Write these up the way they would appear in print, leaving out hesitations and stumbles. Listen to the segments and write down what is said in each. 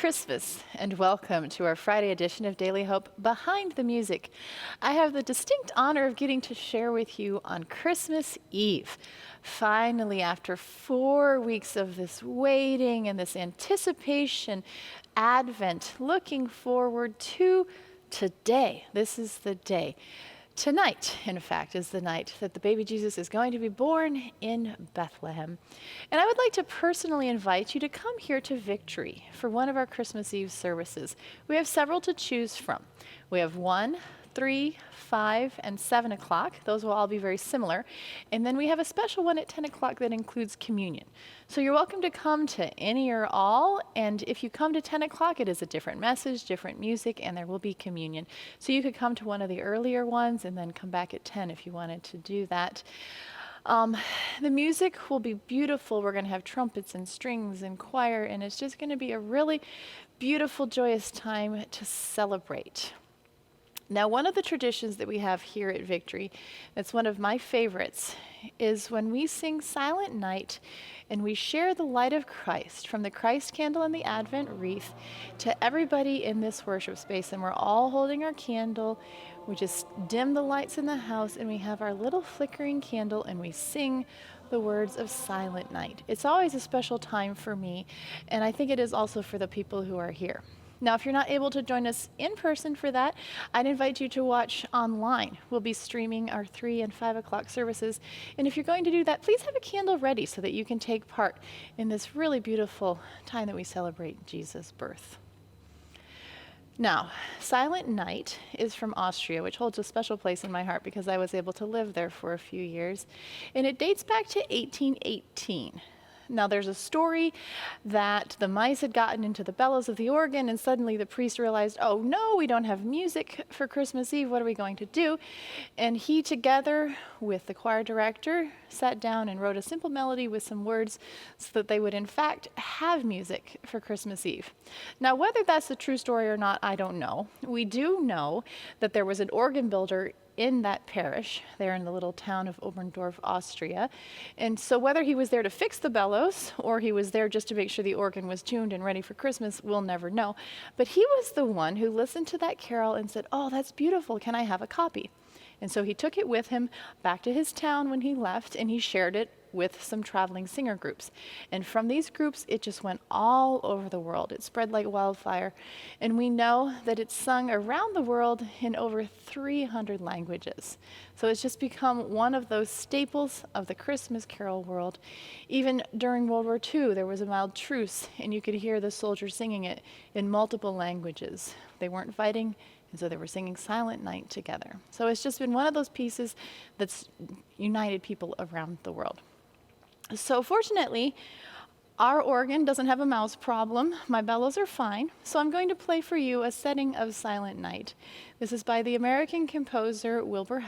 Christmas, and welcome to our Friday edition of Daily Hope Behind the Music. I have the distinct honor of getting to share with you on Christmas Eve. Finally, after 4 weeks of this waiting and this anticipation, Advent, looking forward to today. This is the day. Tonight, in fact, is the night that the baby Jesus is going to be born in Bethlehem. And I would like to personally invite you to come here to Victory for one of our Christmas Eve services. We have several to choose from. We have 1, 3, 5, and 7 o'clock. Those will all be very similar. And then we have a special one at 10 o'clock that includes communion. So you're welcome to come to any or all. And if you come to 10 o'clock, it is a different message, different music, and there will be communion. So you could come to one of the earlier ones and then come back at 10 if you wanted to do that. The music will be beautiful. We're going to have trumpets and strings and choir, and it's just going to be a really beautiful, joyous time to celebrate. Now, one of the traditions that we have here at Victory, that's one of my favorites, is when we sing Silent Night and we share the light of Christ from the Christ candle and the Advent wreath to everybody in this worship space. And we're all holding our candle. We just dim the lights in the house and we have our little flickering candle and we sing the words of Silent Night. It's always a special time for me, and I think it is also for the people who are here. Now, if you're not able to join us in person for that, I'd invite you to watch online. We'll be streaming our 3 and 5 o'clock services. And if you're going to do that, please have a candle ready so that you can take part in this really beautiful time that we celebrate Jesus' birth. Now, Silent Night is from Austria, which holds a special place in my heart because I was able to live there for a few years. And it dates back to 1818. Now, there's a story that the mice had gotten into the bellows of the organ, and suddenly the priest realized, oh no, we don't have music for Christmas Eve, what are we going to do? And he, together with the choir director, sat down and wrote a simple melody with some words so that they would in fact have music for Christmas Eve. Now, whether that's a true story or not, I don't know. We do know that there was an organ builder in that parish, there in the little town of Oberndorf, Austria. And so whether he was there to fix the bellows or he was there just to make sure the organ was tuned and ready for Christmas, we'll never know. But he was the one who listened to that carol and said, oh, that's beautiful, can I have a copy? And so he took it with him back to his town when he left, and he shared it with some traveling singer groups. And from these groups, it just went all over the world. It spread like wildfire. And we know that it's sung around the world in over 300 languages. So it's just become one of those staples of the Christmas carol world. Even during World War II, there was a mild truce, and you could hear the soldiers singing it in multiple languages. They weren't fighting, and so they were singing Silent Night together. So it's just been one of those pieces that's united people around the world. So fortunately, our organ doesn't have a mouse problem. My bellows are fine. So I'm going to play for you a setting of Silent Night. This is by the American composer Wilbur.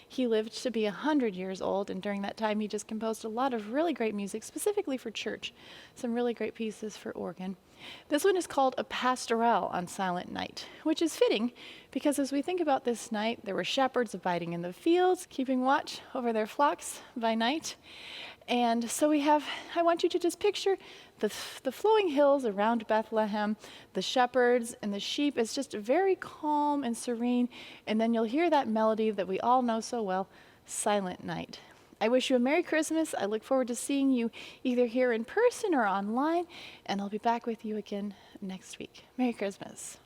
He lived to be 100 years old, and during that time he just composed a lot of really great music, specifically for church. Some really great pieces for organ. This one is called a Pastoral on Silent Night, which is fitting because as we think about this night, there were shepherds abiding in the fields, keeping watch over their flocks by night. And so I want you to just picture the flowing hills around Bethlehem, the shepherds and the sheep. It's just very calm and serene. And then you'll hear that melody that we all know so well, Silent Night. I wish you a Merry Christmas. I look forward to seeing you either here in person or online, and I'll be back with you again next week. Merry Christmas.